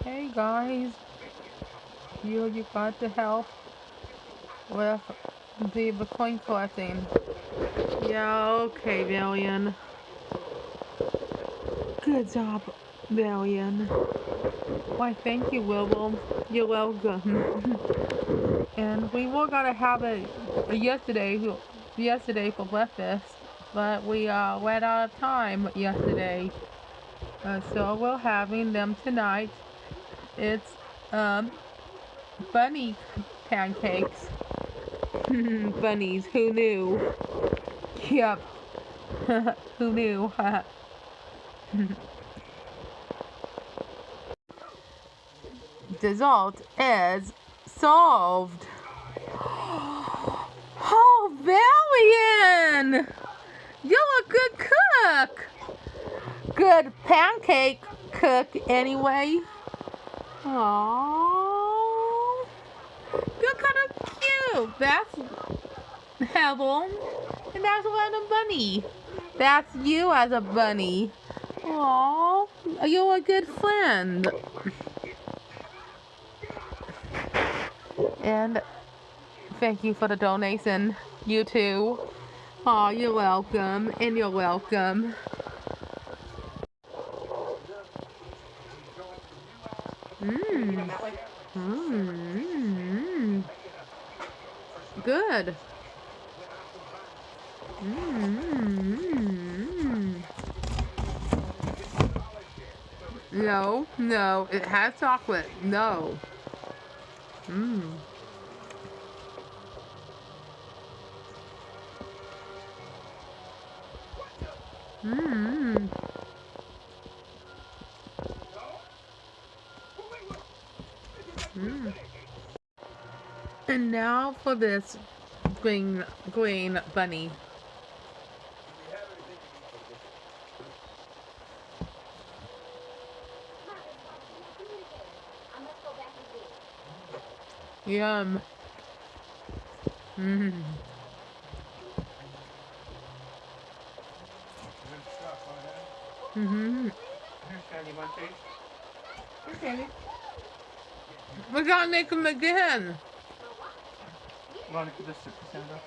Hey guys, you got to help with the coin collecting. Yeah, okay, Valian. Good job, Valian. Why, thank you, Willow. You're welcome. And we were gonna have it yesterday for breakfast, but we ran out of time yesterday. So we're having them tonight. It's um bunny pancakes. Bunnies, who knew? Yep. Who knew? Result is solved. Oh, Valian! You're a good cook. Good pancake cook, anyway. Aww. You're kind of cute. That's Hevel. And that's Little Bunny. That's you as a bunny. Aww. You're a good friend. And thank you for the donation. You too. Aw, you're welcome. And you're welcome. Mmm. Mmm. Good. Mmm. No, no, it has chocolate. No. Mmm. Mmm. Mmm. And now for this green bunny. Yum. Mmm. Mm-hmm. Okay. We gotta make them again. Want to put this to Cassandra?